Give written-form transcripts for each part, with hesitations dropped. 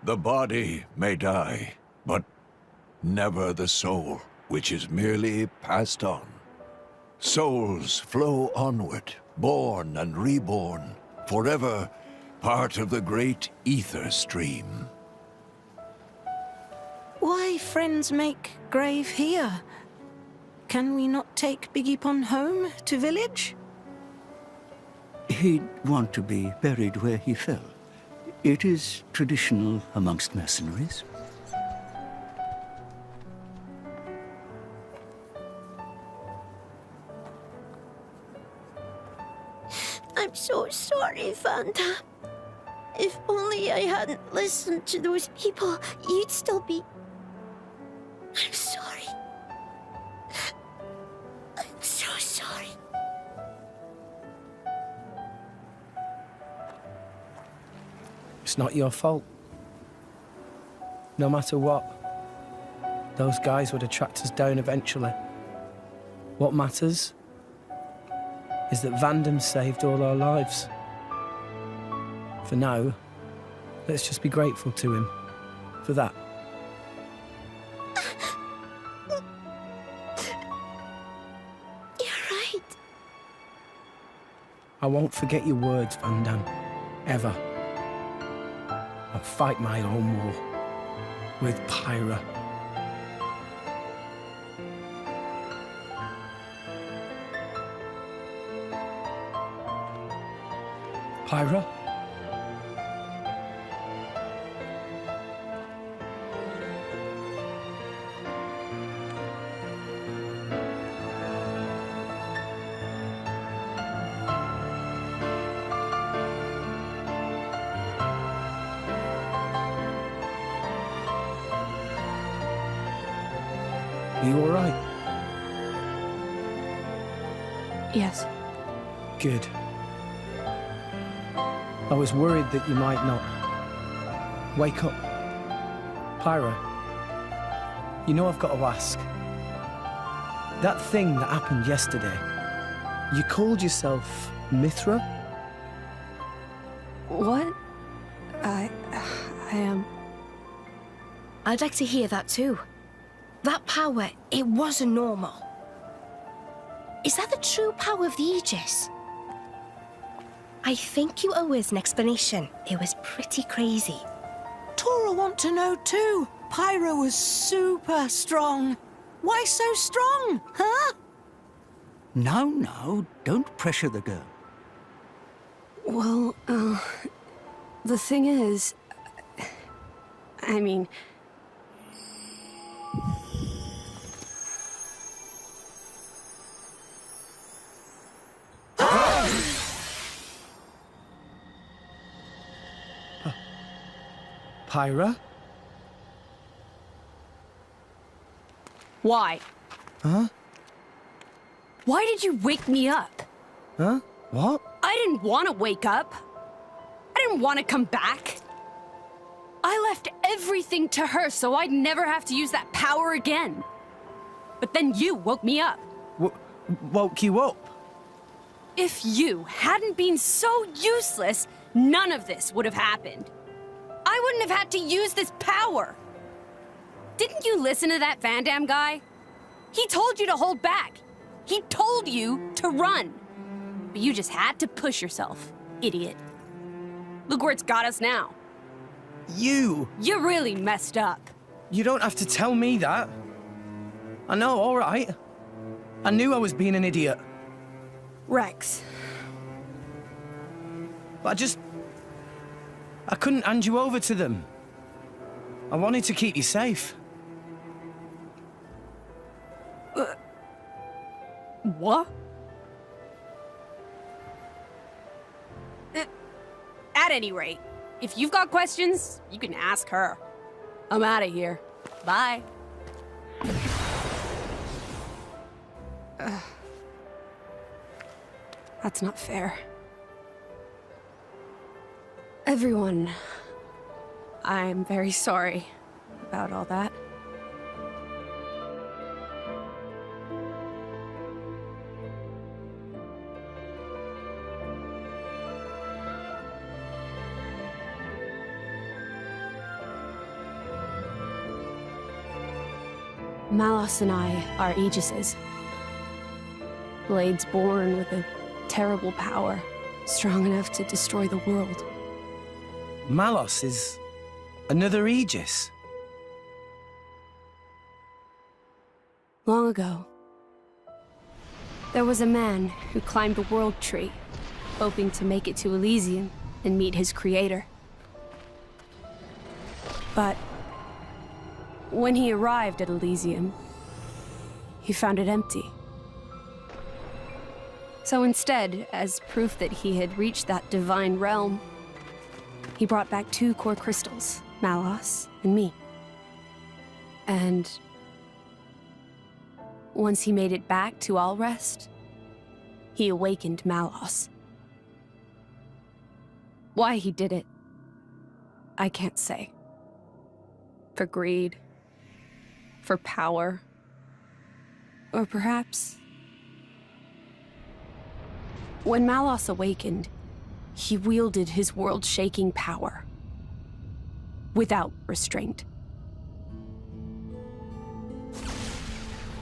The body may die, but never the soul, which is merely passed on. Souls flow onward, born and reborn, forever part of the great ether stream. Why friends make grave here? Can we not take Biggiepon home to village? He'd want to be buried where he fell. It is traditional amongst mercenaries. I'm so sorry, Vanda. If only I hadn't listened to those people, you'd still be... I'm sorry. I'm so sorry. It's not your fault. No matter what, those guys would have tracked us down eventually. What matters is that Vandam saved all our lives. For now, let's just be grateful to him for that. You're right. I won't forget your words, Vandam, ever. I'll fight my own war with Pyra. Pyra? Are you all right? Yes. Good. I was worried that you might not. Wake up. Pyra, you know I've got to ask. That thing that happened yesterday, you called yourself Mithra? What? I am... I'd like to hear that too. That power, it wasn't normal. Is that the true power of the Aegis? I think you owe us an explanation. It was pretty crazy. Tora want to know too. Pyro was super strong. Why so strong, huh? No, don't pressure the girl. Well, the thing is... I mean... Pyra? Why? Huh? Why did you wake me up? Huh? What? I didn't want to wake up. I didn't want to come back. I left everything to her so I'd never have to use that power again. But then you woke me up. Woke you up? If you hadn't been so useless, none of this would have happened. I wouldn't have had to use this power. Didn't you listen to that Vandam guy? He told you to hold back. He told you to run. But you just had to push yourself, idiot. Look where it's got us now. You really messed up. You don't have to tell me that. I know, all right. I knew I was being an idiot. Rex. But I couldn't hand you over to them. I wanted to keep you safe. What? At any rate, if you've got questions, you can ask her. I'm out of here. Bye. That's not fair. Everyone, I'm very sorry about all that. Malos and I are Aegises. Blades born with a terrible power, strong enough to destroy the world. Malos is another Aegis. Long ago, there was a man who climbed the World Tree, hoping to make it to Elysium and meet his creator. But when he arrived at Elysium, he found it empty. So instead, as proof that he had reached that divine realm, he brought back 2 core crystals, Malos and me. And once he made it back to Alrest, he awakened Malos. Why he did it, I can't say. For greed, for power, or perhaps... When Malos awakened, he wielded his world-shaking power without restraint.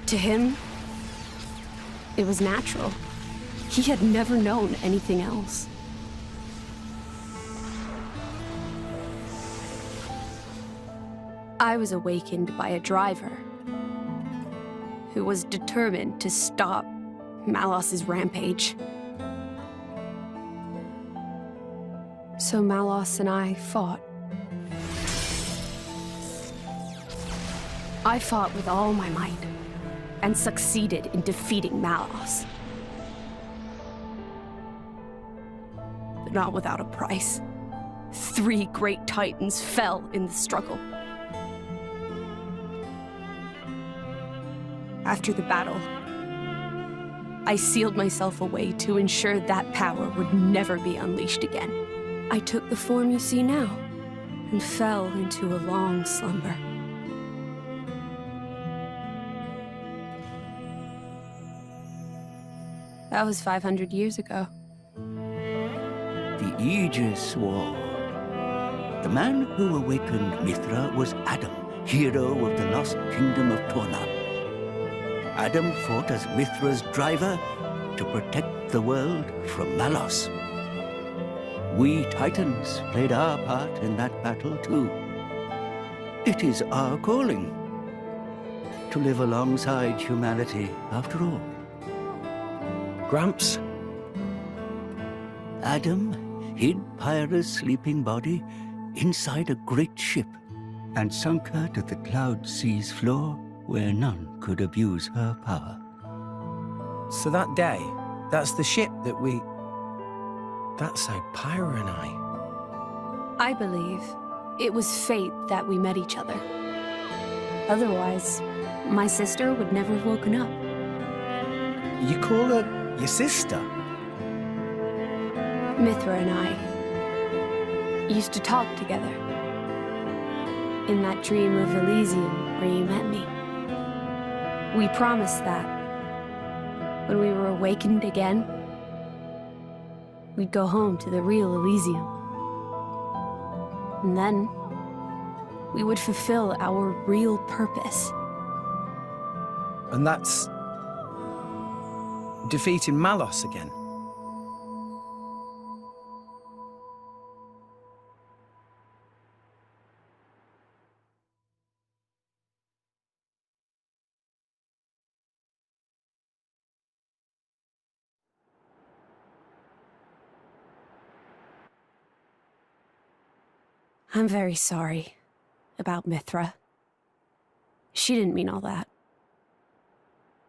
To him, it was natural. He had never known anything else. I was awakened by a driver who was determined to stop Malos's rampage. So Malos and I fought. I fought with all my might, and succeeded in defeating Malos. But not without a price. 3 great titans fell in the struggle. After the battle, I sealed myself away to ensure that power would never be unleashed again. I took the form you see now, and fell into a long slumber. That was 500 years ago. The Aegis War. The man who awakened Mithra was Adam, hero of the lost kingdom of Torna. Adam fought as Mithra's driver to protect the world from Malos. We Titans played our part in that battle too. It is our calling to live alongside humanity after all. Gramps? Adam hid Pyra's sleeping body inside a great ship and sunk her to the cloud sea's floor where none could abuse her power. So that day, that's the ship that we... That's how Pyra and I believe it was fate that we met each other. Otherwise, my sister would never have woken up. You call her your sister? Mithra and I used to talk together. In that dream of Elysium where you met me. We promised that when we were awakened again, we'd go home to the real Elysium. And then we would fulfill our real purpose. And that's... defeating Malos again? I'm very sorry about Mithra. She didn't mean all that.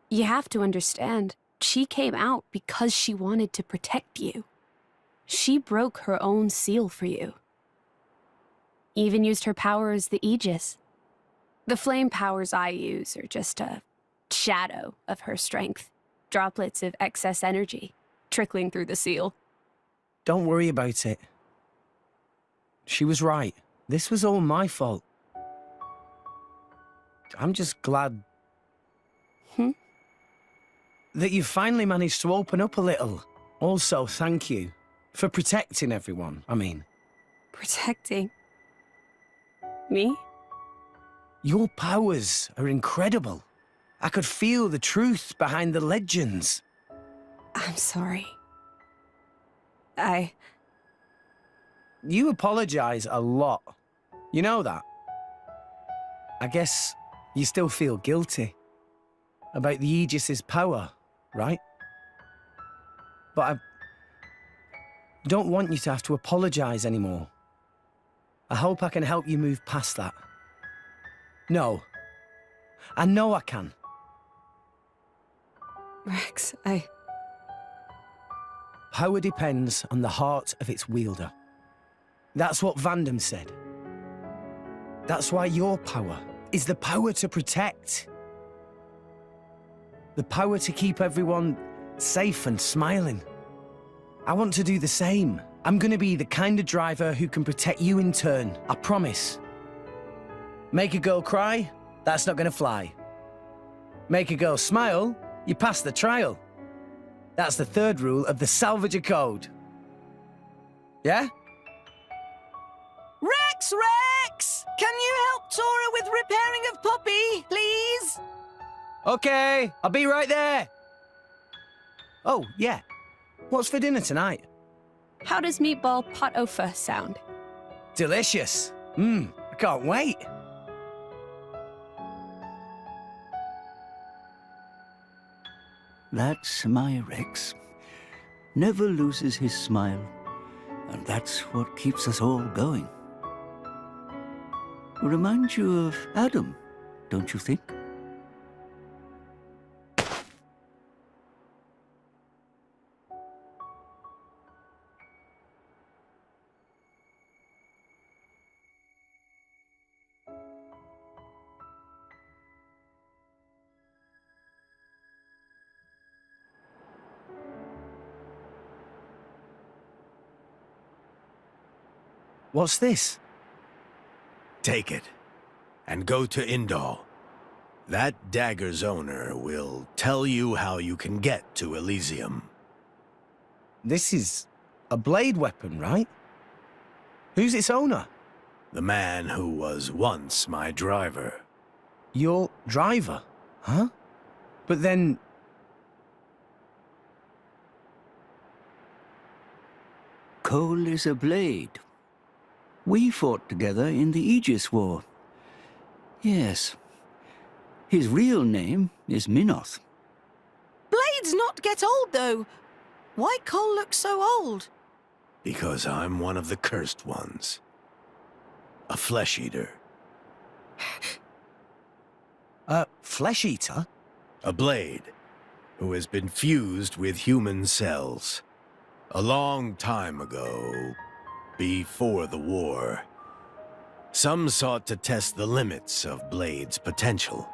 You have to understand, she came out because she wanted to protect you. She broke her own seal for you. Even used her power as the Aegis. The flame powers I use are just a shadow of her strength. Droplets of excess energy trickling through the seal. Don't worry about it. She was right. This was all my fault. I'm just glad... that you finally managed to open up a little. Also, thank you for protecting everyone, I mean. Protecting? Me? Your powers are incredible. I could feel the truth behind the legends. I'm sorry. You apologize a lot. You know that? I guess you still feel guilty about the Aegis's power, right? But I don't want you to have to apologize anymore. I hope I can help you move past that. No. I know I can. Rex, Power depends on the heart of its wielder. That's what Vandam said. That's why your power is the power to protect. The power to keep everyone safe and smiling. I want to do the same. I'm gonna be the kind of driver who can protect you in turn, I promise. Make a girl cry? That's not gonna fly. Make a girl smile? You pass the trial. That's the third rule of the Salvager Code. Yeah? Rex! Can you help Tora with repairing of Poppy, please? Okay, I'll be right there. Oh, yeah. What's for dinner tonight? how does meatball pot au feu sound? Delicious. I can't wait. That's my Rex. Never loses his smile. And that's what keeps us all going. Reminds you of Adam, don't you think? What's this? Take it, and go to Indal. That dagger's owner will tell you how you can get to Elysium. This is a blade weapon, right? Who's its owner? The man who was once my driver. Your driver, huh? But then... Cole is a blade. We fought together in the Aegis War. Yes. His real name is Minoth. Blades not get old, though. Why Cole look so old? Because I'm one of the cursed ones. A flesh eater. Flesh eater? A blade who has been fused with human cells. A long time ago, before the war, some sought to test the limits of Blade's potential.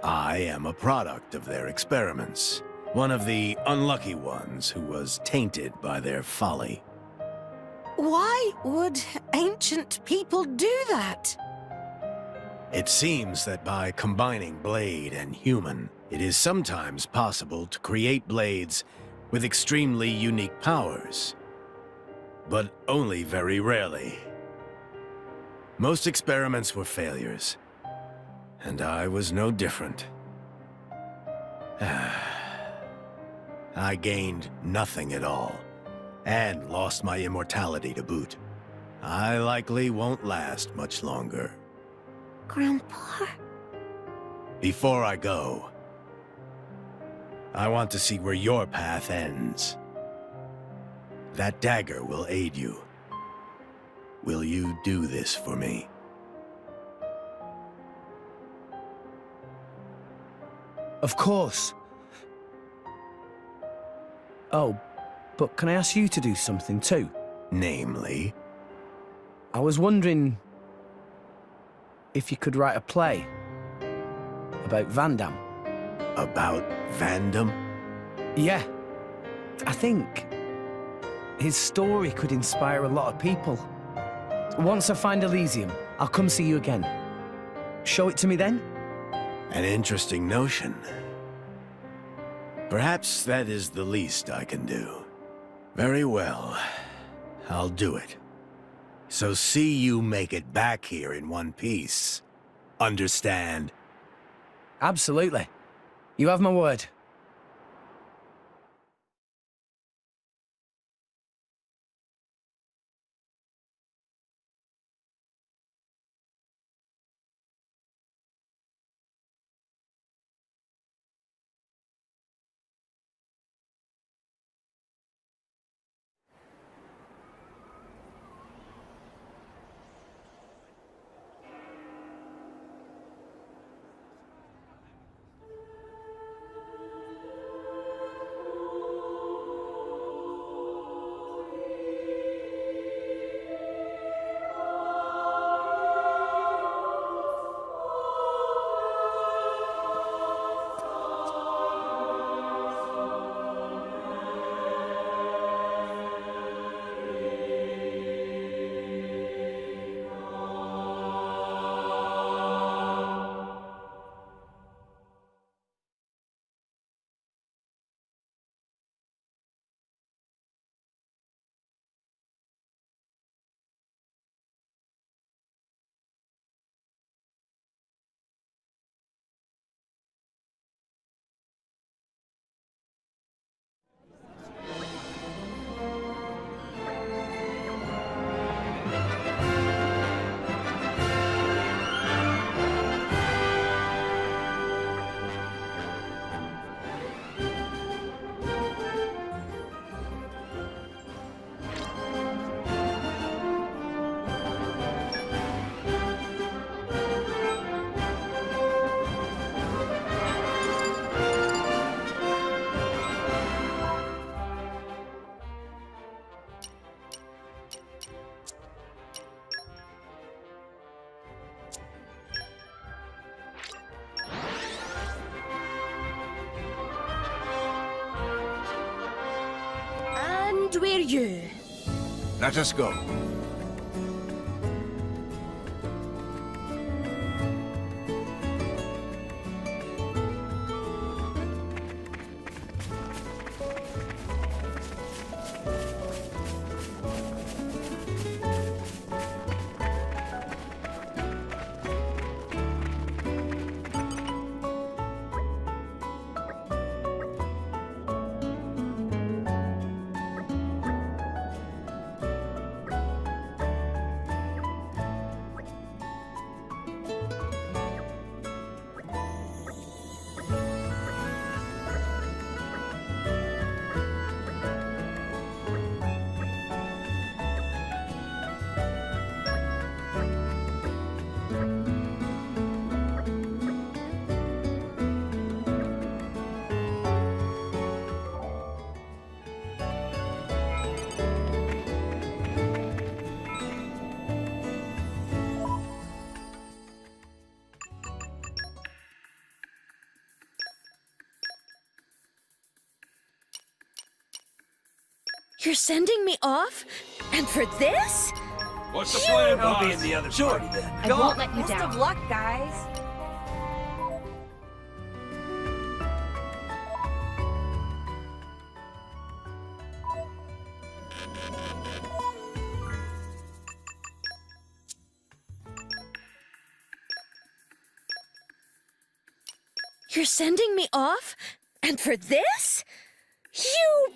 I am a product of their experiments, one of the unlucky ones who was tainted by their folly. Why would ancient people do that? It seems that by combining Blade and human, it is sometimes possible to create blades with extremely unique powers. But only very rarely. Most experiments were failures, and I was no different. I gained nothing at all, and lost my immortality to boot. I likely won't last much longer. Grandpa? Before I go, I want to see where your path ends. That dagger will aid you. Will you do this for me? Of course. Oh, but can I ask you to do something too? Namely? I was wondering if you could write a play about Vandam. About Vandam? Yeah. I think his story could inspire a lot of people. Once I find Elysium, I'll come see you again. Show it to me then? An interesting notion. Perhaps that is the least I can do. Very well. I'll do it. So see you make it back here in one piece. Understand? Absolutely. You have my word. And we're you. Let us go. You're sending me off? And for this? What's the plan, I'll boss? be in the other party then. I won't let you Best down. of luck, guys. You're sending me off? And for this? You...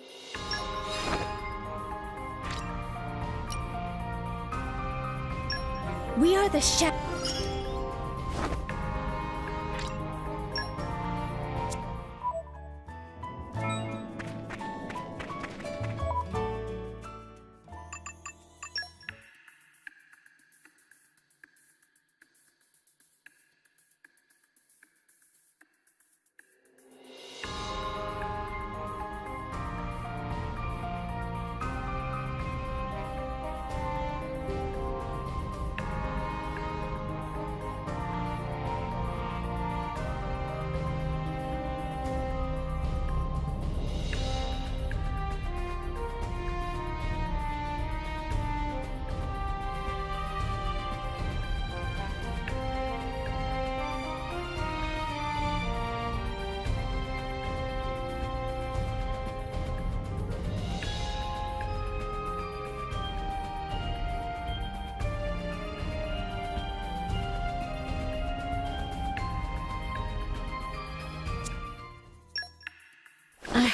We are the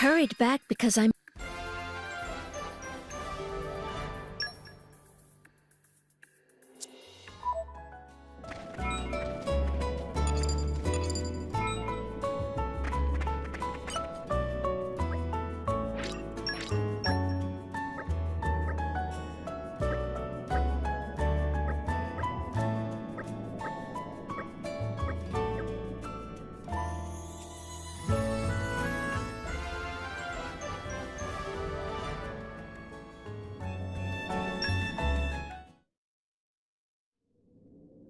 hurried back because I'm...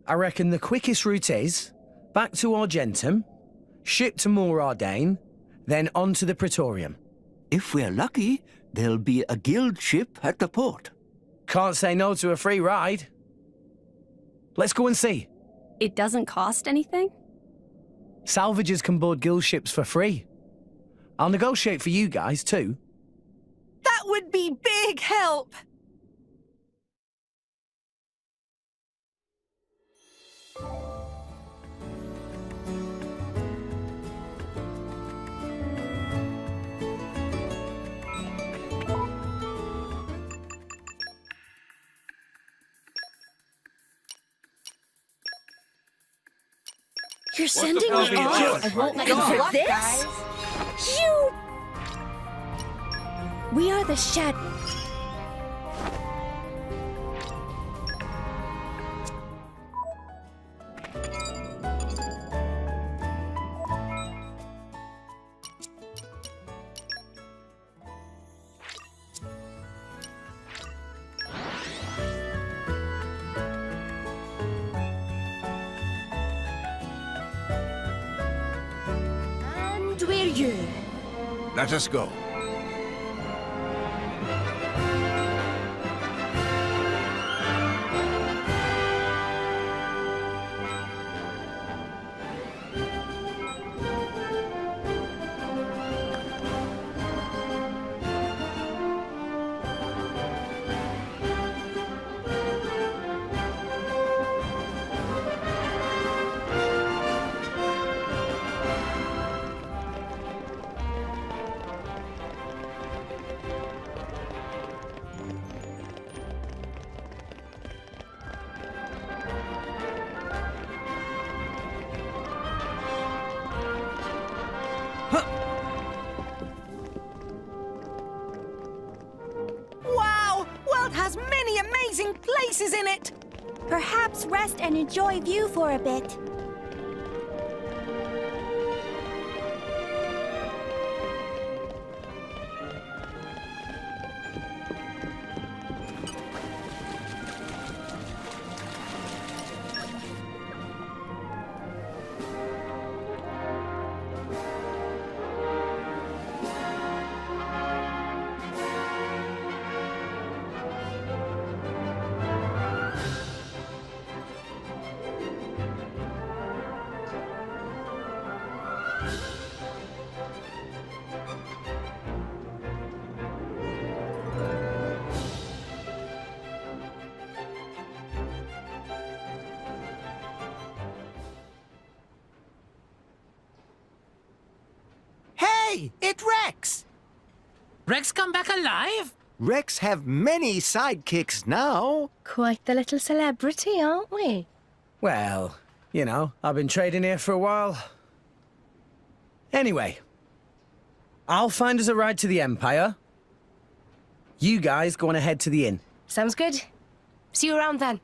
I reckon the quickest route is back to Argentum, ship to Moor Ardain, then on to the Praetorium. If we're lucky, there'll be a guild ship at the port. Can't say no to a free ride. Let's go and see. It doesn't cost anything? Salvagers can board guild ships for free. I'll negotiate for you guys too. That would be big help. You're sending me off? I won't let you For walk, this? guys. You... We are the Shed... And we're you. Let us go. Wow! World has many amazing places in it. Perhaps rest and enjoy view for a bit. Hey, it's Rex! Rex come back alive? Rex have many sidekicks now. Quite the little celebrity, aren't we? Well, you know, I've been trading here for a while. Anyway, I'll find us a ride to the Empire. You guys go on ahead to the inn. Sounds good. See you around then.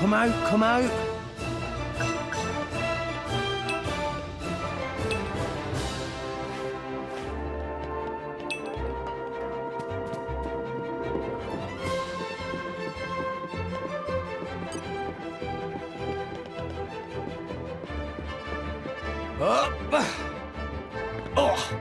Come out, come out. Up. Oh.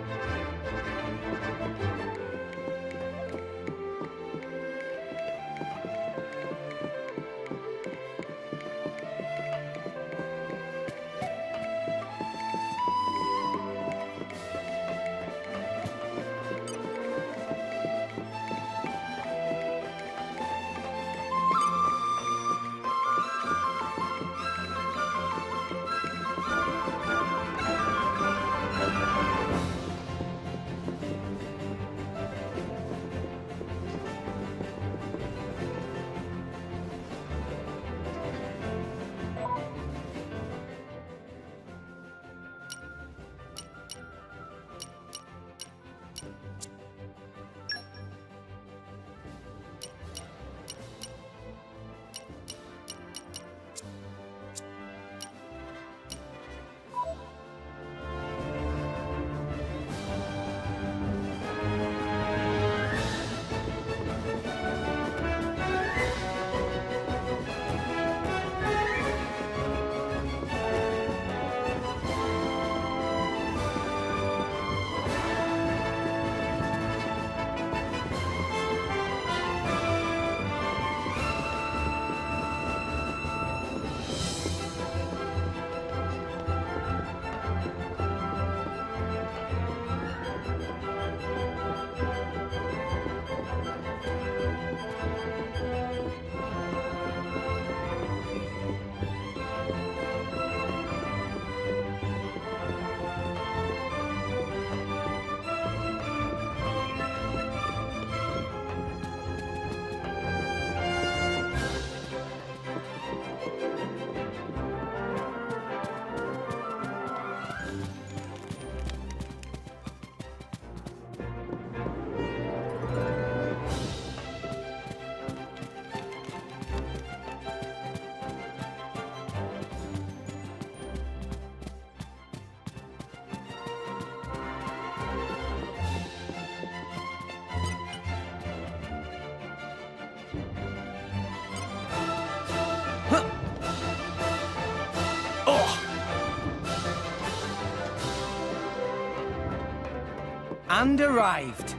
And arrived.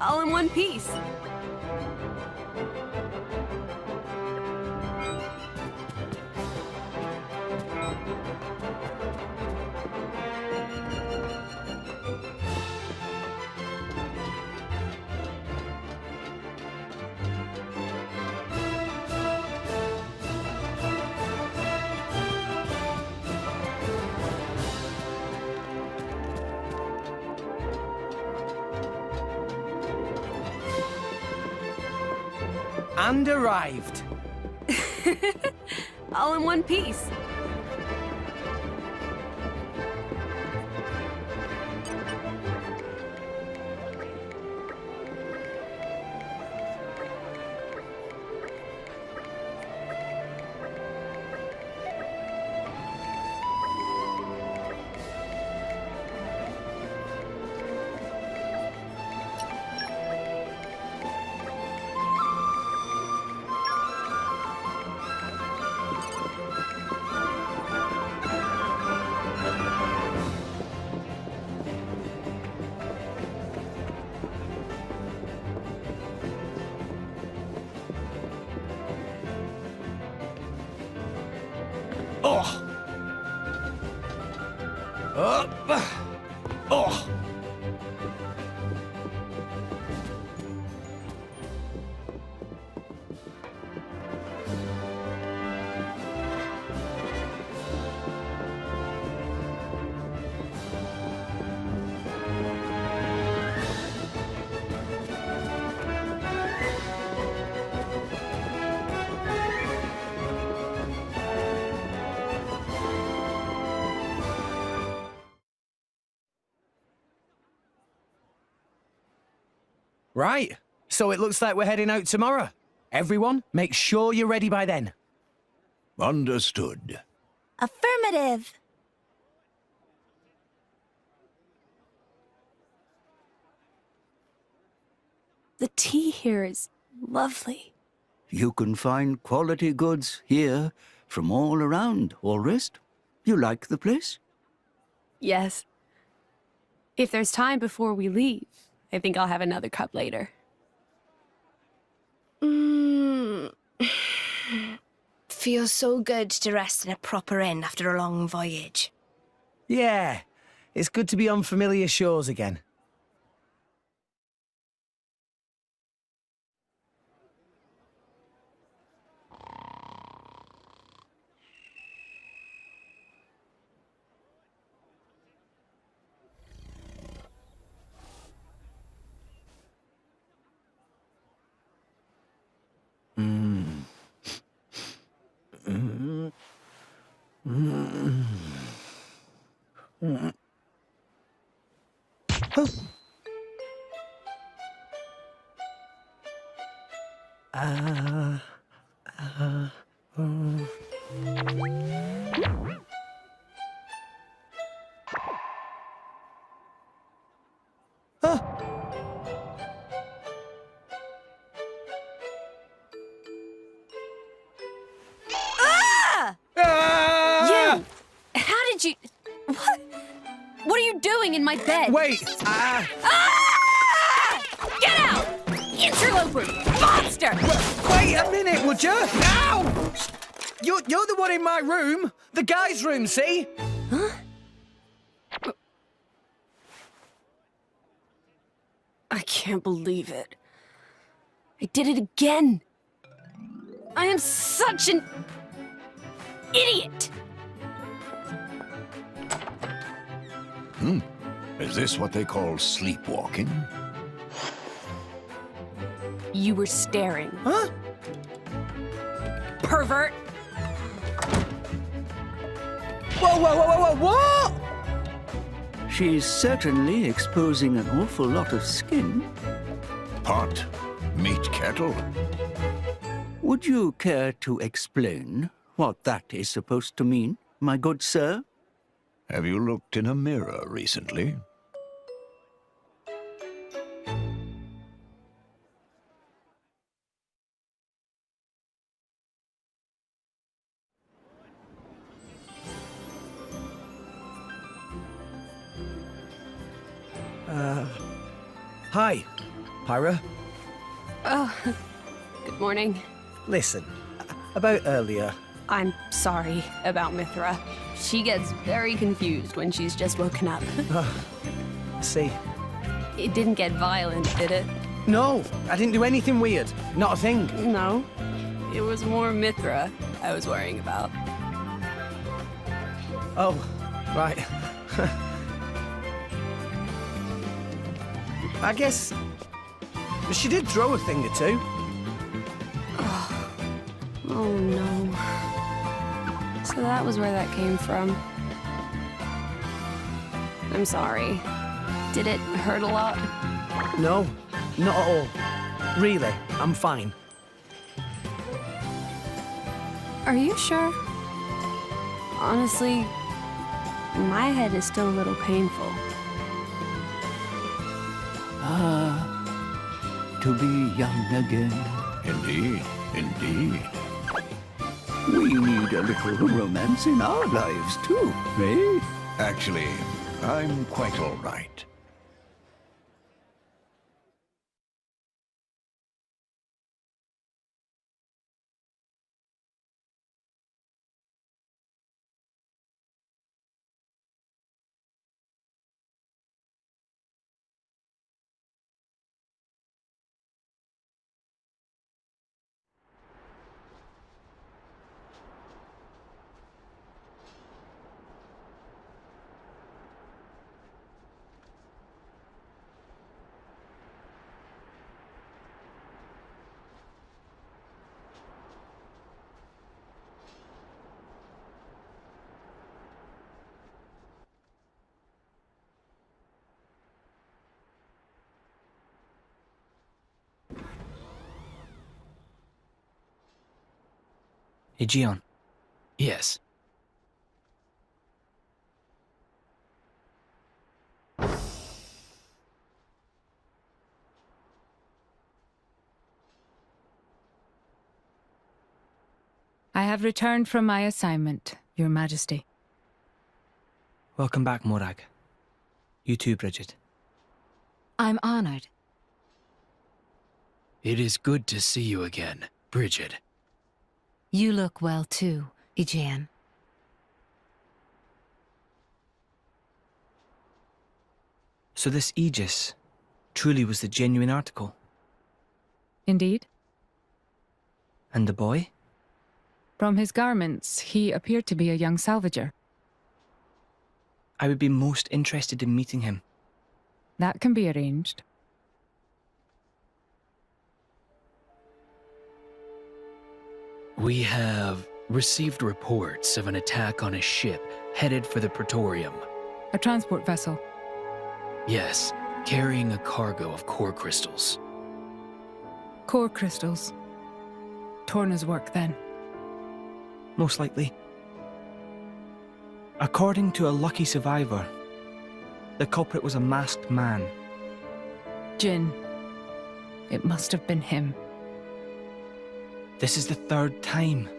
All in one piece. And arrived. All in one piece. Oh. Up. Oh. Right. So it looks like we're heading out tomorrow. Everyone, make sure you're ready by then. Understood. Affirmative. The tea here is lovely. You can find quality goods here from all around, Allrest. You like the place? Yes. If there's time before we leave, I think I'll have another cup later. Feels so good to rest at a proper inn after a long voyage. Yeah, it's good to be on familiar shores again. You! How did you... What? What are you doing in my bed? Wait! Ah! Get out! Interloper! Monster! Wait a minute, would you? Ow! You're the one in my room. The guy's room, see? Huh? I can't believe it. I did it again. I am such an idiot. Is this what they call sleepwalking? You were staring. Huh? Pervert! Whoa, what? She's certainly exposing an awful lot of skin. Pot, meat kettle. Would you care to explain what that is supposed to mean, my good sir? Have you looked in a mirror recently? Hi, Pyra. Oh, good morning. Listen, about earlier. I'm sorry about Mithra. She gets very confused when she's just woken up. See. It didn't get violent, did it? No, I didn't do anything weird. Not a thing. No. It was more Mithra I was worrying about. Oh, right. I guess she did throw a thing or two. Oh no. So that was where that came from. I'm sorry. Did it hurt a lot? No, not at all. Really, I'm fine. Are you sure? Honestly, my head is still a little painful. To be young again. Indeed, indeed. We need a little romance in our lives, too, eh? Actually, I'm quite all right. Aegeon. Yes. I have returned from my assignment, Your Majesty. Welcome back, Morag. You too, Bridget. I'm honored. It is good to see you again, Bridget. You look well too, Aegeon. So this Aegis truly was the genuine article? Indeed. And the boy? From his garments, he appeared to be a young salvager. I would be most interested in meeting him. That can be arranged. We have received reports of an attack on a ship headed for the Praetorium. A transport vessel. Yes, carrying a cargo of core crystals. Core crystals. Torna's work, then. Most likely. According to a lucky survivor, the culprit was a masked man. Jin. It must have been him. This is the third time.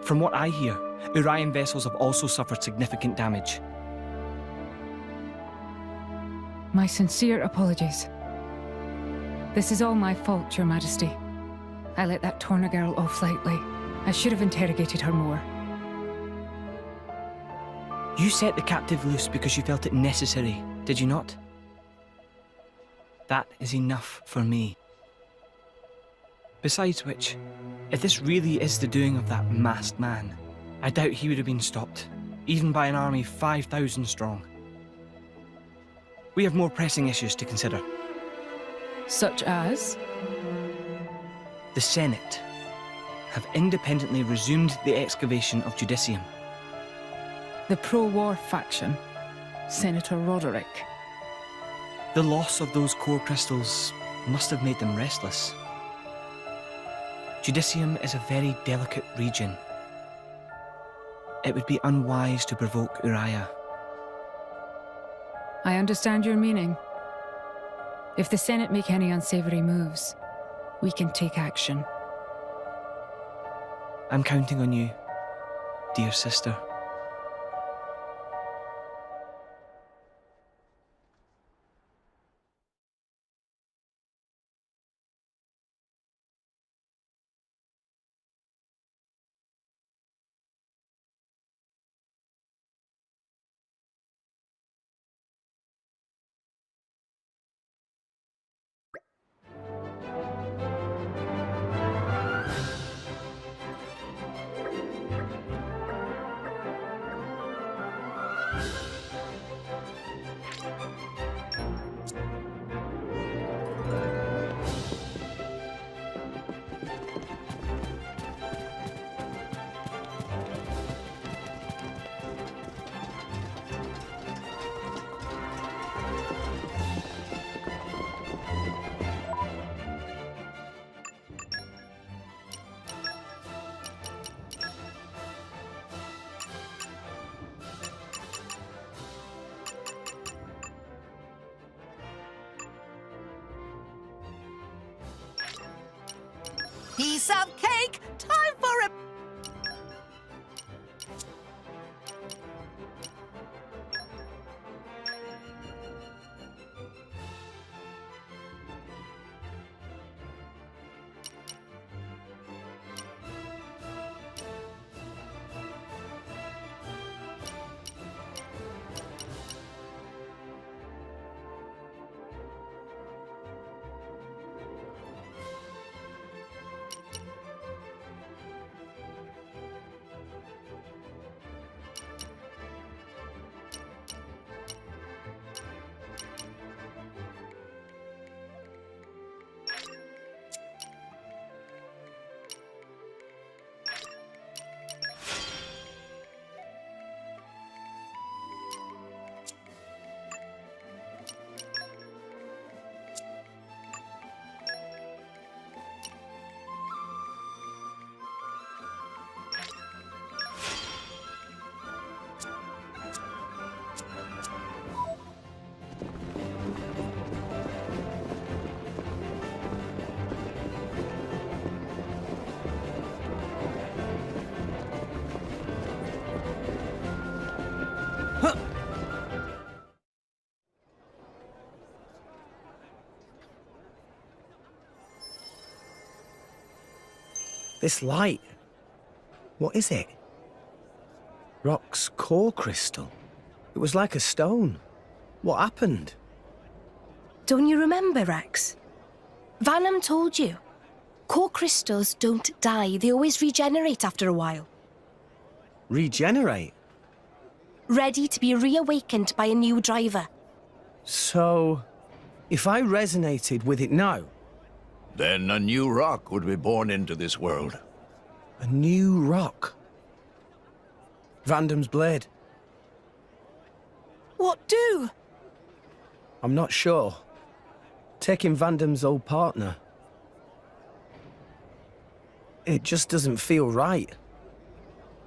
From what I hear, Urian vessels have also suffered significant damage. My sincere apologies. This is all my fault, Your Majesty. I let that Torna girl off lightly. I should have interrogated her more. You set the captive loose because you felt it necessary, did you not? That is enough for me. Besides which, if this really is the doing of that masked man, I doubt he would have been stopped, even by an army 5,000 strong. We have more pressing issues to consider. Such as? The Senate have independently resumed the excavation of Judicium. The pro-war faction. Senator Roderick. The loss of those core crystals must have made them restless. Judicium is a very delicate region. It would be unwise to provoke Uriah. I understand your meaning. If the Senate make any unsavory moves, we can take action. I'm counting on you, dear sister. Piece of cake! Time for a... This light. What is it? Rock's core crystal. It was like a stone. What happened? Don't you remember, Rex? Vanham told you. Core crystals don't die. They always regenerate after a while. Regenerate? Ready to be reawakened by a new driver. So, if I resonated with it now... Then a new rock would be born into this world. A new rock? Vandam's blade. What do? I'm not sure. Taking Vandam's old partner. It just doesn't feel right.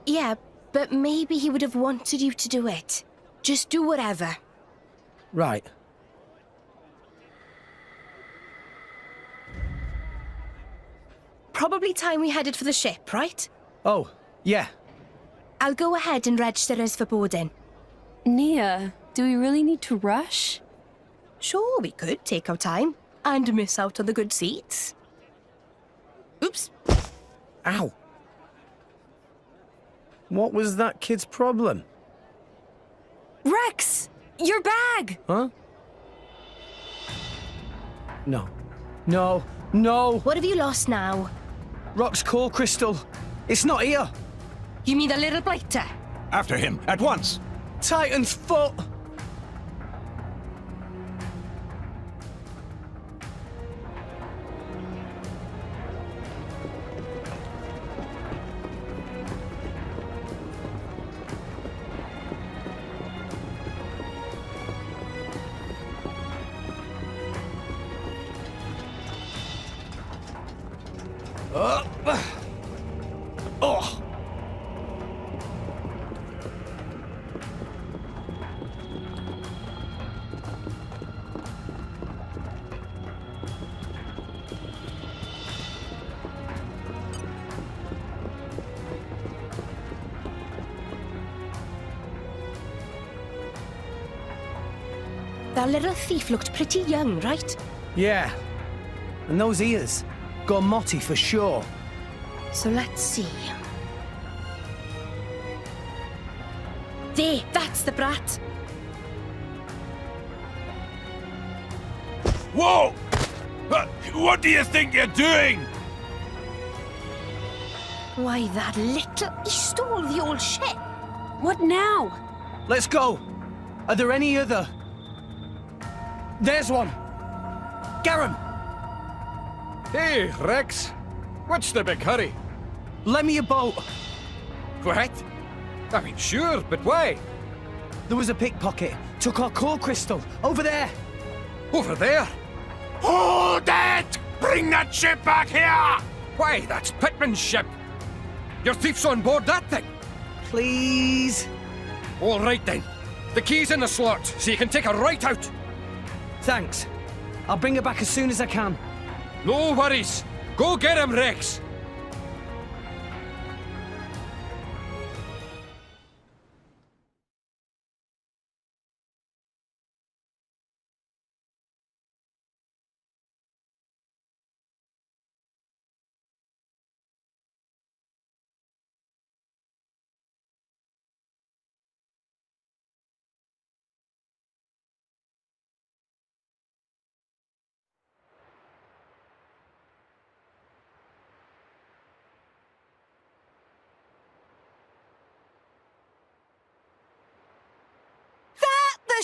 Yeah, but maybe he would have wanted you to do it. Just do whatever. Right. Probably time we headed for the ship, right? Oh, yeah. I'll go ahead and register us for boarding. Nia, do we really need to rush? Sure, we could take our time and miss out on the good seats. Oops. Ow. What was that kid's problem? Rex! Your bag! Huh? No. No. No! What have you lost now? Rock's core crystal. It's not here. You mean the little blighter? After him, at once! Titan's foot! Oh! That little thief looked pretty young, right? Yeah. And those ears. Gormotti for sure. So let's see. There, that's the brat. Whoa! What do you think you're doing? Why, that little... He stole the old ship. What now? Let's go. Are there any other? There's one. Garum, Hey, Rex. What's the big hurry? lend me a boat. What? I mean, sure, but why? There was a pickpocket. Took our core crystal. Over there. Over there? Hold it! Bring that ship back here! Why, that's Pittman's ship. Your thief's on board that thing. Please. All right, then. The key's in the slot, so you can take her right out. Thanks. I'll bring her back as soon as I can. No worries. Go get him, Rex.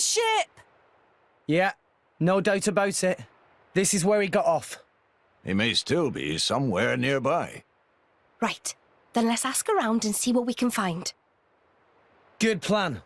The ship! Yeah, no doubt about it. This is where he got off. He may still be somewhere nearby. Right, then let's ask around and see what we can find. Good plan.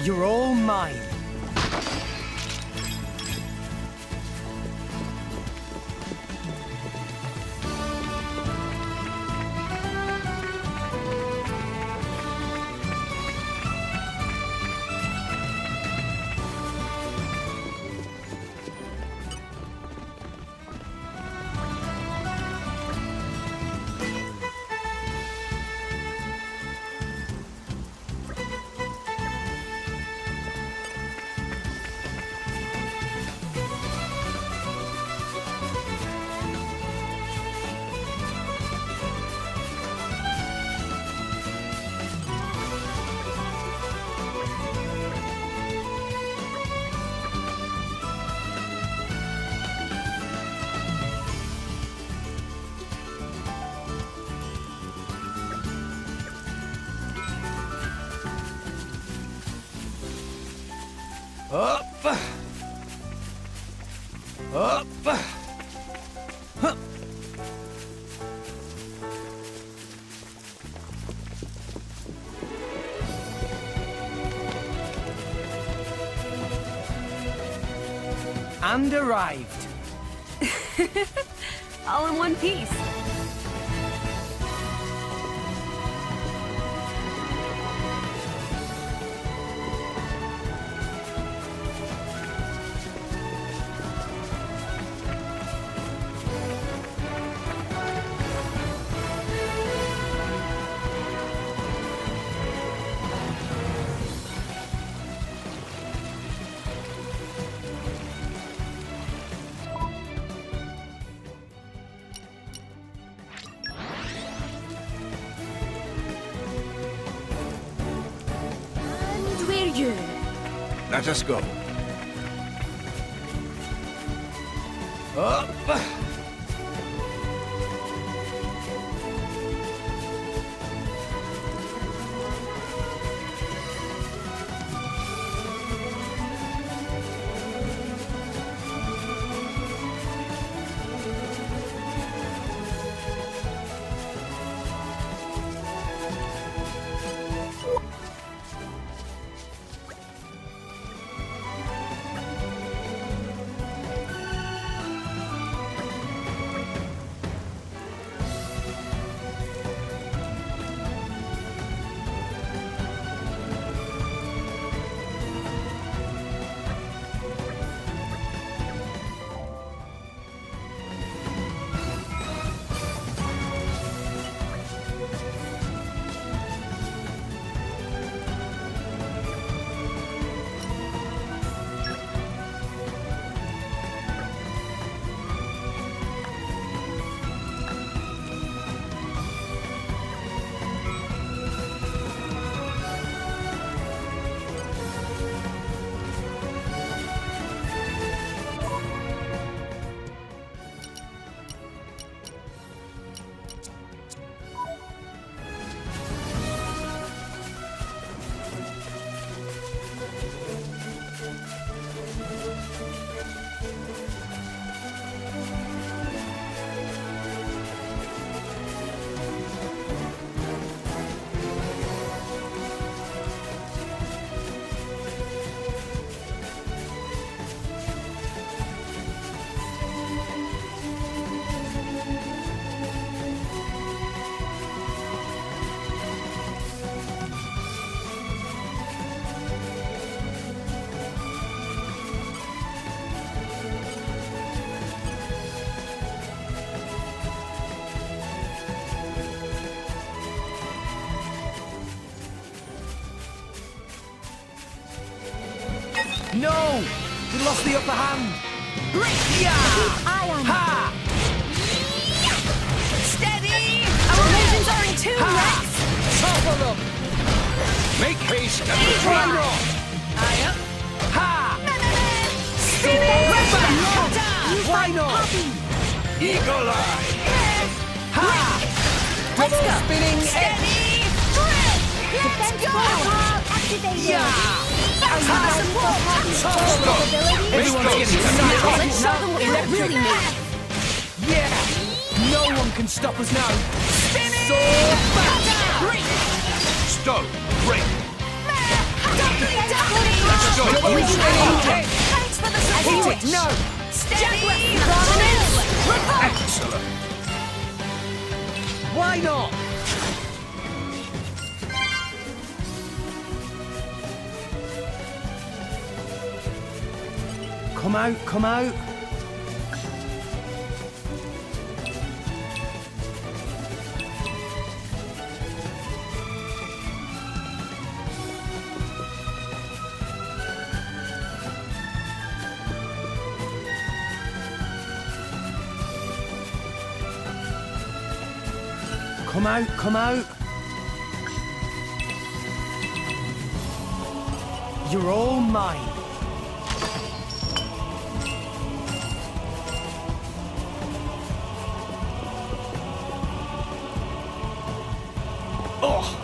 You're all mine. Up! Up! Huh. And arrived. All in one piece. And we're you. Let us go. Up! No! We lost the upper hand. Eye on Ha! Steady! Our visions are in tune, Rex! Top of them! Make haste and retreat! Eye up! Ha! Why not? Eagle eye! Ha! Let's go! Spinning Steady! Let's go! activated. Yeah! Everyone's getting Let's show them what we're really made of. Yeah! No one can stop us now. Stone! Break! Thanks for the support! No! Steady! Dominance! Revolt! Excellent. Why not? Come out, come out. Come out, come out. You're all mine. Oh!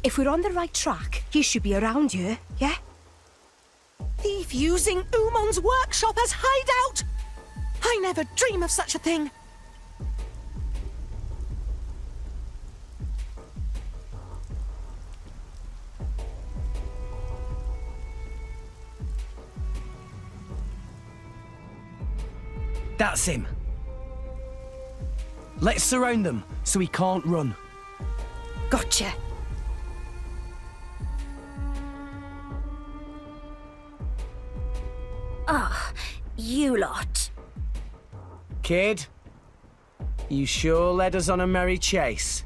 If we're on the right track, he should be around here, yeah? Thief using Umon's workshop as hideout! I never dream of such a thing. That's him. Let's surround them so he can't run. Gotcha. Ah, you lot. Kid, you sure led us on a merry chase.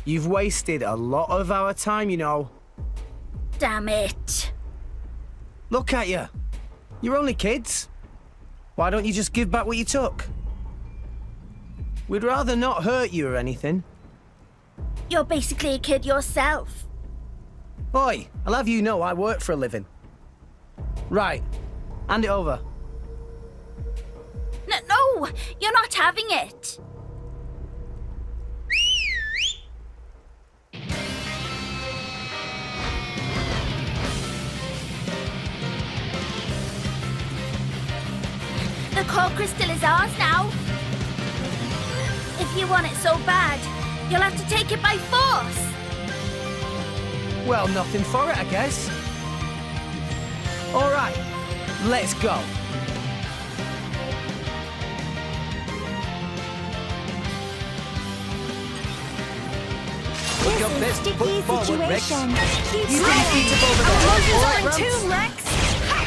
You've wasted a lot of our time, you know. Damn it. Look at you. You're only kids. Why don't you just give back what you took? We'd rather not hurt you or anything. You're basically a kid yourself. Oi, I'll have you know I work for a living. Right, hand it over. No, you're not having it. core crystal is ours now. If you want it so bad, you'll have to take it by force. Well, nothing for it, I guess. All right, let's go. This is a sticky situation. You can beat it over there. All right, Rams? Too, Lex!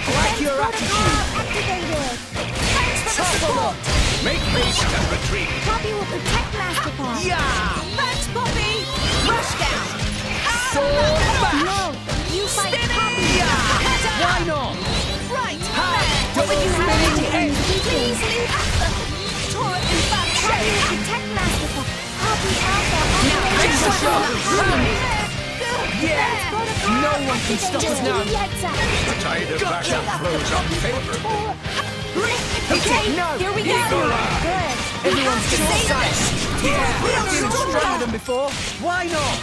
Like your attitude. Activated. Thanks for the support. Make haste and retreat. Poppy will protect Masterpaw. Yeah! Thanks, Poppy! Rush down! Sword back! No, you fight Spinning! Poppy. Why not? Right! Double spinning head! Please leave! Tora in bad Poppy shape! will protect Masterpaw. Poppy Alpha. Take the shot! Yeah! No one can stop us now. The tide of battle flows unfavorably. Okay, No! here we go! Good. Everyone's getting sized. Yeah! Feeling stronger than before. Why not?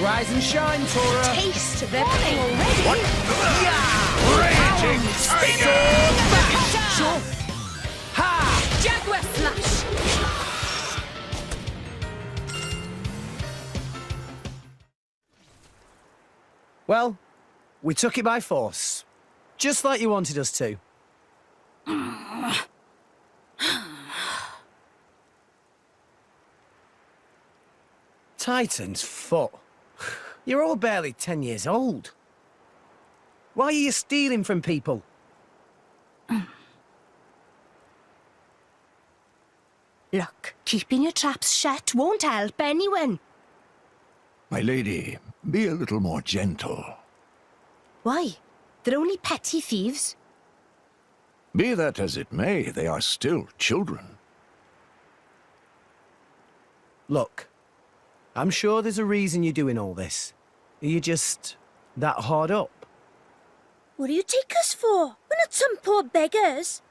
Rise and shine, Tora. Taste their pain already! Raging tiger! Sure. Ha! Jaguar slash! Well, we took it by force. Just like you wanted us to. Titan's foot. You're all barely 10 years old. Why are you stealing from people? Look, keeping your traps shut won't help anyone. My lady, be a little more gentle. Why? They're only petty thieves. Be that as it may, they are still children. Look, I'm sure there's a reason you're doing all this. Are you just that hard up? What do you take us for? We're not some poor beggars.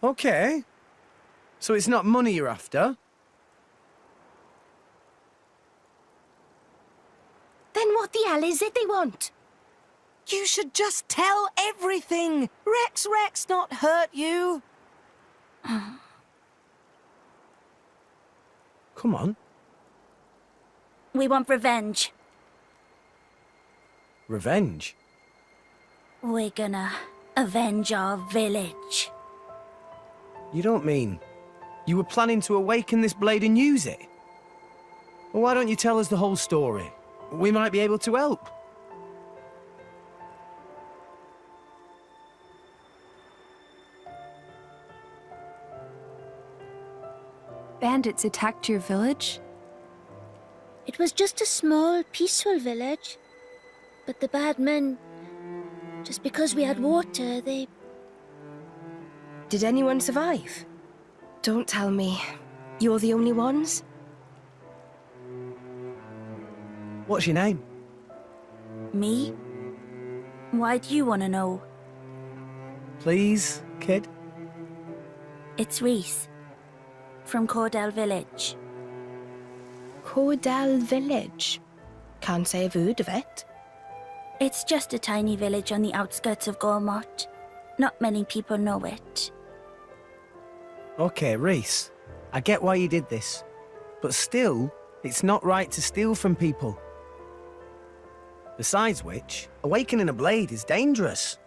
Okay. So it's not money you're after? Then what the hell is it they want? You should just tell everything! Rex not hurt you! Come on. We want revenge. Revenge? We're gonna avenge our village. You don't mean you were planning to awaken this blade and use it? Well, why don't you tell us the whole story? We might be able to help. Bandits attacked your village? It was just a small, peaceful village. But the bad men... Just because we had water, they... Did anyone survive? Don't tell me. You're the only ones? What's your name? Me? Why do you want to know? Please, kid? It's Reese. From Cordell Village. Cordell Village? Can't say I've heard of it. It's just a tiny village on the outskirts of Gormott. Not many people know it. Okay, Reese. I get why you did this. But still, it's not right to steal from people. Besides which, awakening a blade is dangerous.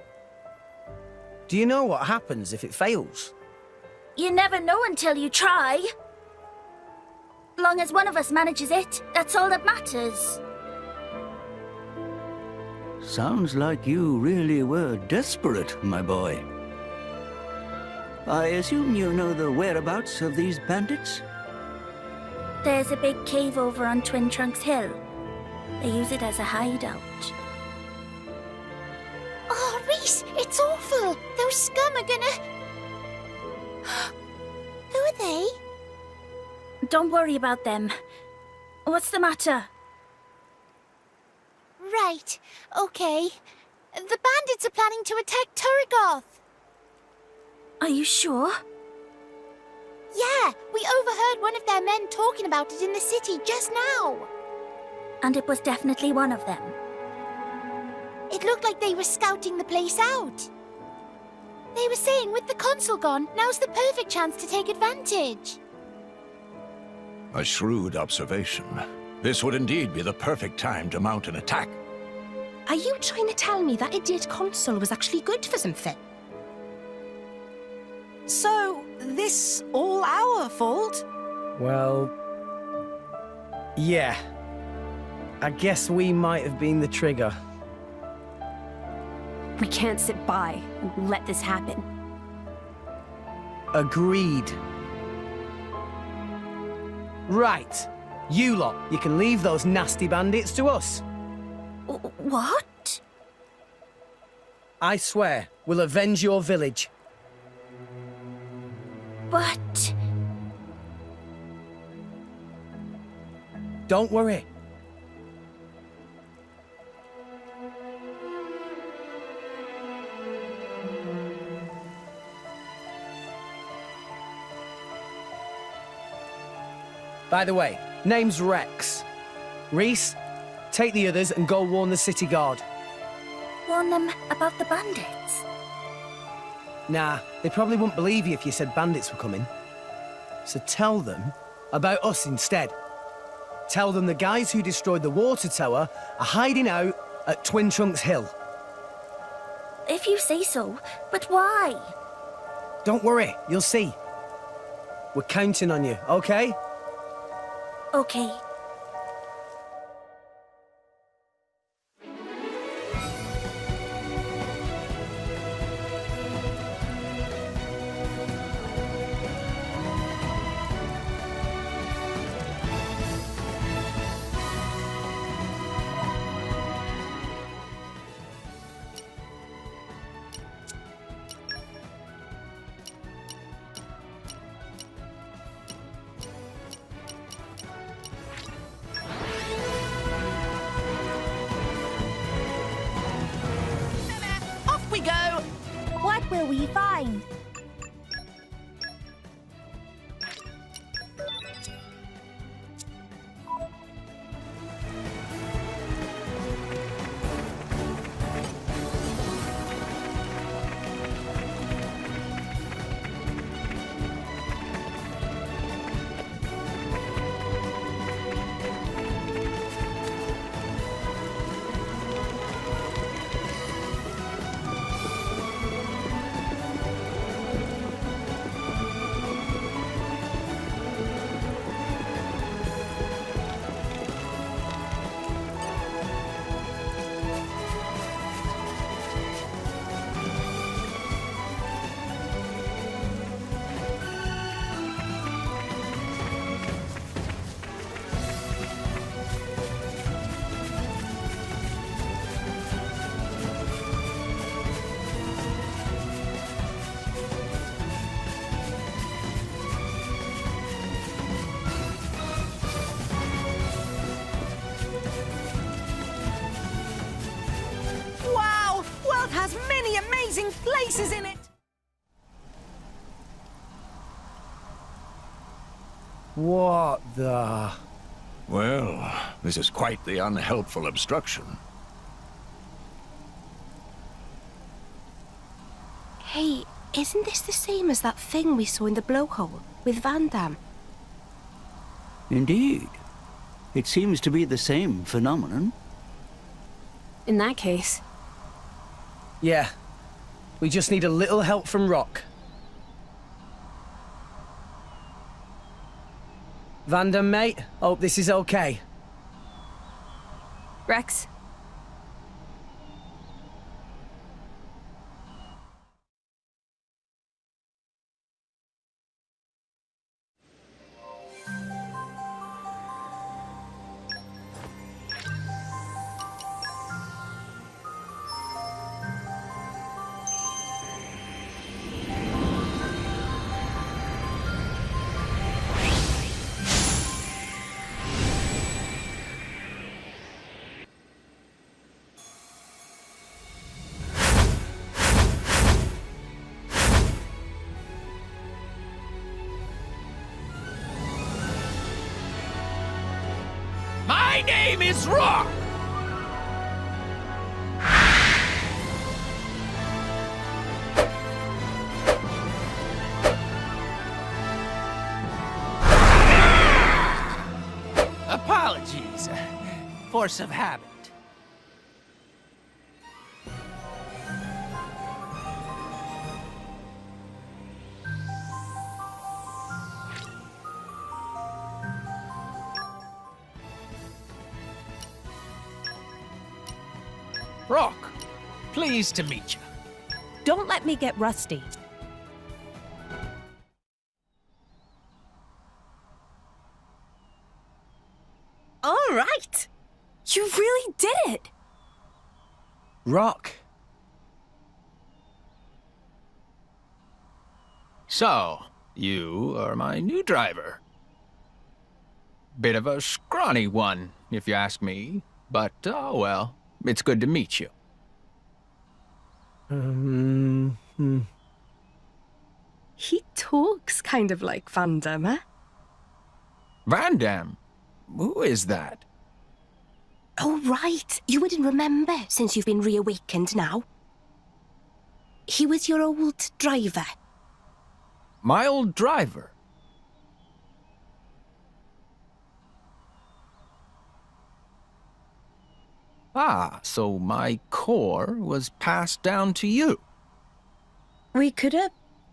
Do you know what happens if it fails? You never know until you try. Long as one of us manages it, that's all that matters. Sounds like you really were desperate, my boy. I assume you know the whereabouts of these bandits? There's a big cave over on Twin Trunks Hill. They use it as a hideout. Oh, Reese, it's awful. Those scum are gonna... Who are they? Don't worry about them. What's the matter? Right, okay. The bandits are planning to attack Turrigoth. Are you sure? Yeah, we overheard one of their men talking about it in the city just now. And it was definitely one of them. It looked like they were scouting the place out. They were saying with the console gone, now's the perfect chance to take advantage. A shrewd observation. This would indeed be the perfect time to mount an attack. Are you trying to tell me that idiot console was actually good for something? So, this all our fault? Well, yeah. I guess we might have been the trigger. We can't sit by and let this happen. Agreed. Right. You lot, you can leave those nasty bandits to us. What? I swear, we'll avenge your village. But... Don't worry. By the way, name's Rex. Reese, take the others and go warn the city guard. Warn them about the bandits. Nah, they probably wouldn't believe you if you said bandits were coming. So tell them about us instead. Tell them the guys who destroyed the water tower are hiding out at Twin Trunks Hill. If you say so, but why? Don't worry, you'll see. We're counting on you, okay? Okay. Off we go! What will we find? Wow! World has many amazing places in it! What the... Well, this is quite the unhelpful obstruction. Hey, isn't this the same as that thing we saw in the blowhole with Van Damme? Indeed. It seems to be the same phenomenon. In that case... Yeah. We just need a little help from Rock. Van Damme, mate, hope this is okay. Rex? My name is Rock! force of habit. Rock, pleased to meet you. Don't let me get rusty. All right! You really did it! Rock. So, you are my new driver. Bit of a scrawny one, if you ask me. But, oh well, it's good to meet you. He talks kind of like Van Damme, eh? Van Damme? Who is that? Oh, right. You wouldn't remember since you've been reawakened now. He was your old driver. My old driver? Ah, so my core was passed down to you. We could have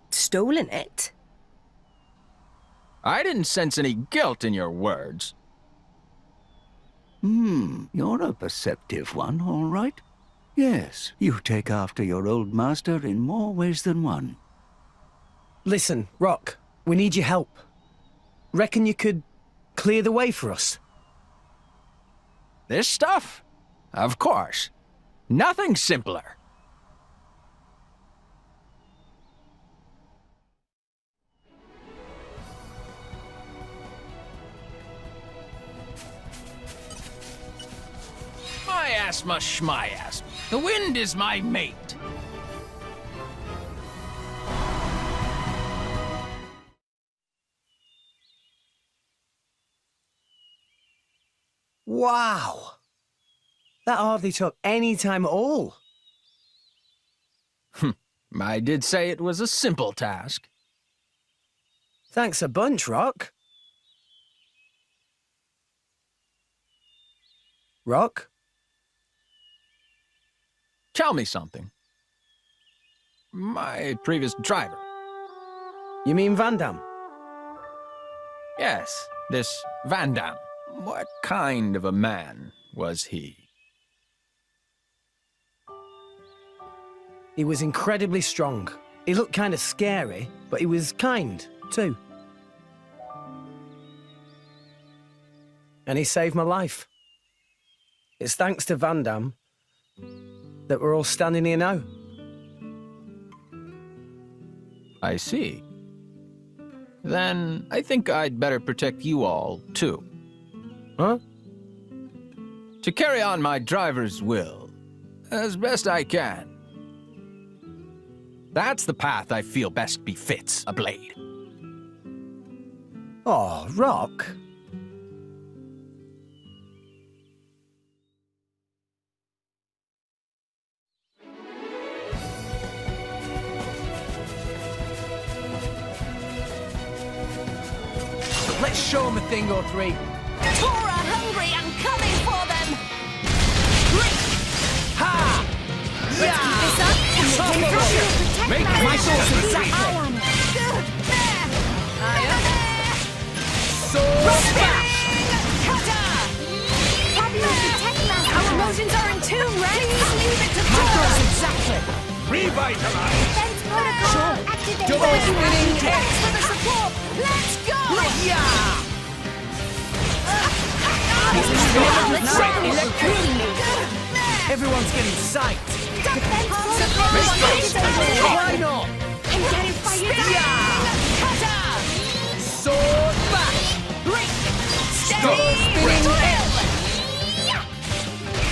stolen it. I didn't sense any guilt in your words. You're a perceptive one, all right. Yes, you take after your old master in more ways than one. Listen, Rock, we need your help. Reckon you could clear the way for us? This stuff? Of course. Nothing simpler. My ass must schmy ass. The wind is my mate. Wow! That hardly took any time at all. I did say it was a simple task. Thanks a bunch, Rock. Rock? Tell me something. My previous driver. You mean Van Damme? Yes, this Van Damme. What kind of a man was he? He was incredibly strong. He looked kind of scary, but he was kind, too. And he saved my life. It's thanks to Van Damme that we're all standing here now. I see. Then I think I'd better protect you all, too. Huh? To carry on my driver's will, as best I can. That's the path I feel best befits a blade. Oh, Rock. Let's show him a thing or three. Tora hungry and coming for them! Ha! Let's keep this up and we'll take protect Make my source exactly. Good! There! Sword smash! Cutter! Fabulous protect master. Our emotions are in tune, right? Please leave it to My Tora! source exactly. Revitalize! Defense protocol activated. Double spinning kick. Thanks for the support! Let's go! Yeah! Everyone's getting psyched. Defense protocol activated. Why not? I'm getting fired up! Yeah! Cutter! Sword bash! Stop spinning kick!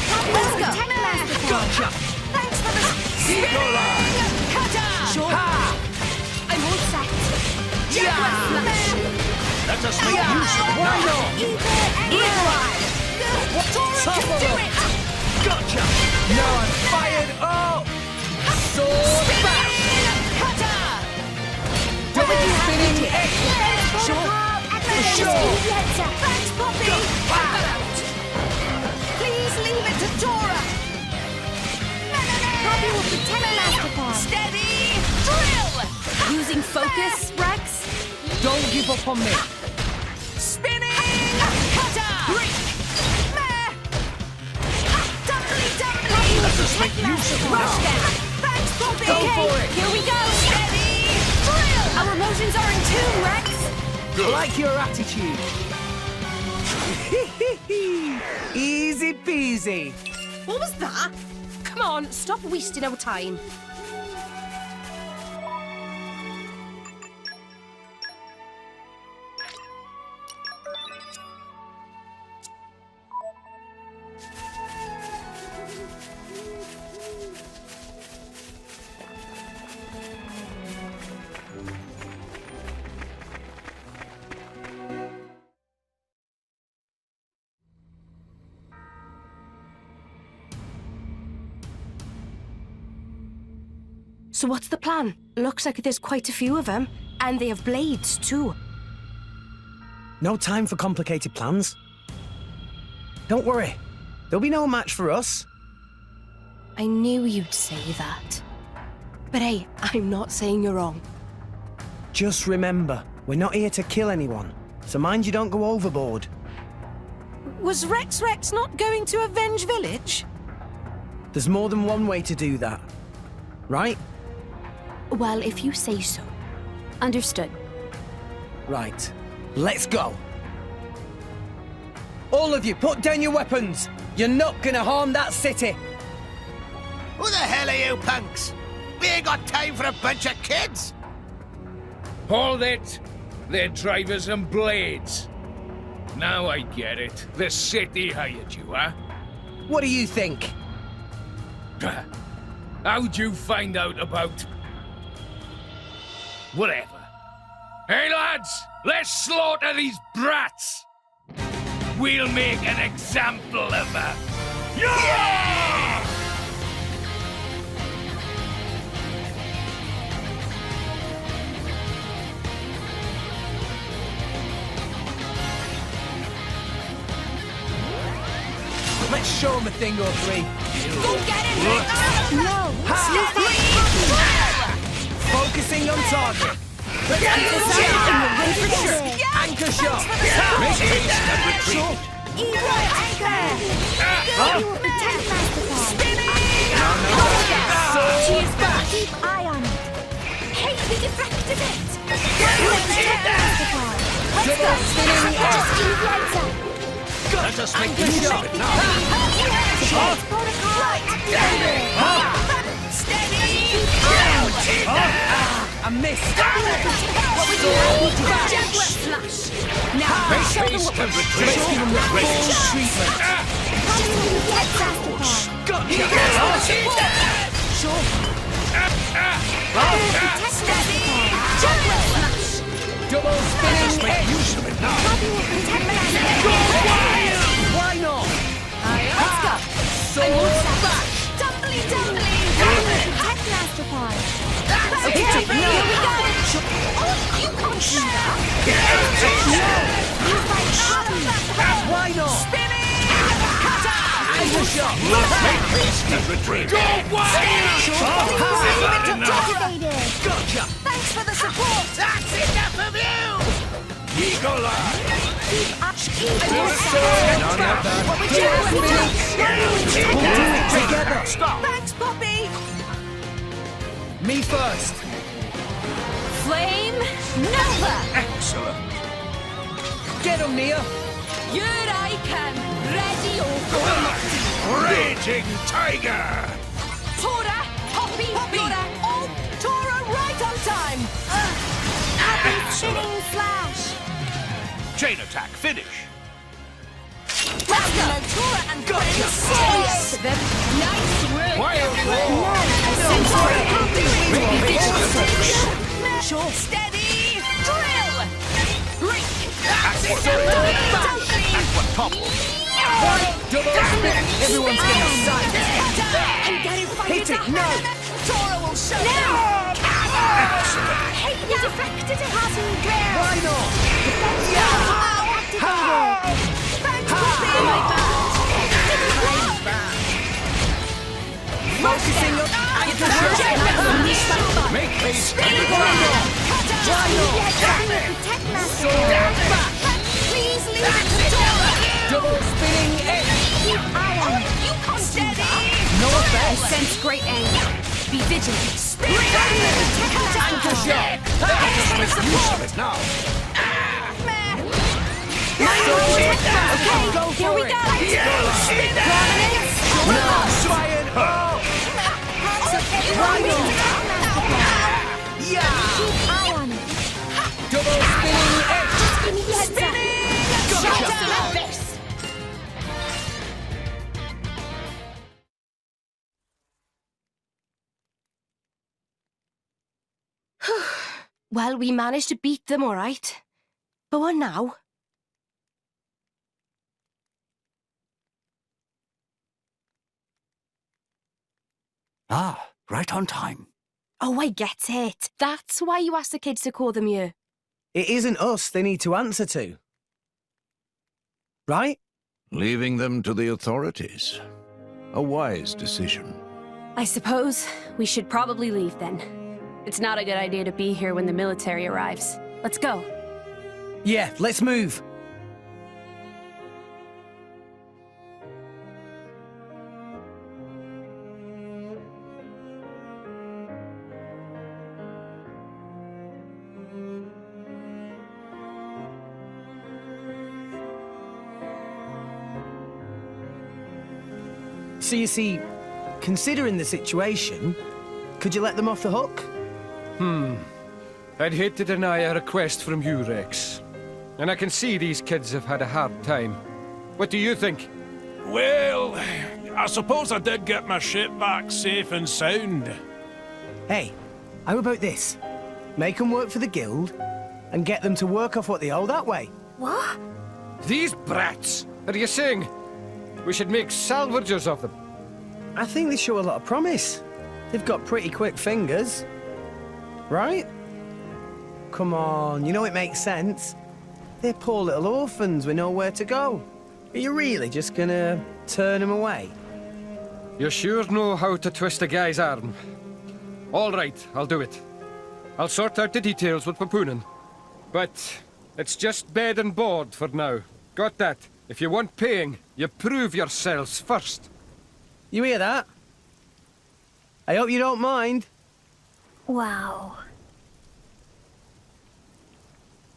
Fabulous protect master. Gotcha! Thanks for the spinning cutter! Ha! I'm all set. Yeah! Let us make Yeah! use of it Why now! not? Eagle-Eye! Tora Top can of do them. it! Gotcha! Now I'm fired up! Sword bash! Cutter! Double spinning kick! Protocol activated. Sure. Thanks, Poppy! Wow. Please losing focus, Rex? Don't give up on me. Spinning! Cutter! Break! Meh! Dumbly, dumbly! Let us make use of it Rush now. them! Thanks, Poppy! Go for it. Here we go! Steady! Drill! Our emotions are in tune, Rex! I like your attitude. Easy peasy. What was that? Come on, stop wasting our time. So what's the plan? Looks like there's quite a few of them, and they have blades too. No time for complicated plans. Don't worry. There'll be no match for us. I knew you'd say that. But hey, I'm not saying you're wrong. Just remember, we're not here to kill anyone. So mind you don't go overboard. Was Rex not going to avenge Village? There's more than one way to do that. Right? Well, if you say so. Understood. Right. Let's go. All of you, put down your weapons. You're not gonna harm that city. Who the hell are you punks? We ain't got time for a bunch of kids. Hold it! They're drivers and blades. Now I get it. The city hired you, huh? What do you think? How'd you find out about... whatever. Hey lads, let's slaughter these brats! We'll make an example of them. Yeah! Let's show them a thing or three. Go get him, Rex! No! Focusing on target. Anchor shot. Make haste and retreat. She is back. Keep eye on it. Hey, we deflected it. Let us make use of it now. I missed. What would you have? Jaguar flash! Now, Make show them haste what and we're retreat. Jaguar flash! Double Let us spinning make edge. use of it now. Why not? Let's go! Sword bash. Dumbly, dumbly! Okay, Here we no. go! Oh, you can't do that! Why not? Spinning! Cutter! Anchor shot. Make haste and retreat. Gotcha. Thanks for the support! That's enough of you! Eagle Eye. What would you have? Together. Stop. Thanks, Poppy! Me first. Flame Nova! Excellent. Get him, Nia. Here I come, ready or Raging Tiger. Tora, Poppy, Tora! Oh, Tora, right on time! Spinning flash. Chain attack finish. Let's go! Tora and Prince! Yes! Nice work! Wild Sure. Steady! Drill! Break! Aqua topple. Double spin. Everyone's gonna sight. I'm getting fired Hit it, up. no. Tora will show Now. Excellent. Hey, you deflected it. Why not? Thanks, Poppy! Focusing on anchor shot. Make haste and retreat. Protect Master. Please leave it to Dora! Double spinning edge! Keep eye on it. You come steady! No I effect! sense great anger. Be vigilant. Anchor shot! Use of it now. Okay, Go here for we it. go. Try it! Yeah! Keep eye on it. Double spinning edge! Just give me the heads up. Gotcha! Well, we managed to beat them, all right. But what now? Ah, right on time. Oh, I get it. That's why you asked the kids to call them here. It isn't us they need to answer to. Right? Leaving them to the authorities. A wise decision. I suppose we should probably leave then. It's not a good idea to be here when the military arrives. Let's go. Yeah, let's move. So you see, considering the situation, could you let them off the hook? I'd hate to deny a request from you, Rex. And I can see these kids have had a hard time. What do you think? Well, I suppose I did get my ship back safe and sound. Hey, how about this? Make them work for the guild and get them to work off what they owe that way. What? These brats! Are you saying we should make salvagers of them? I think they show a lot of promise. They've got pretty quick fingers. Right? Come on, you know it makes sense. They're poor little orphans with nowhere to go. Are you really just gonna turn them away? You sure know how to twist a guy's arm. All right, I'll do it. I'll sort out the details with Papunen. But it's just bed and board for now. Got that? If you want paying, you prove yourselves first. You hear that? I hope you don't mind. Wow.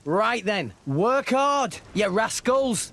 Right then, work hard, you rascals!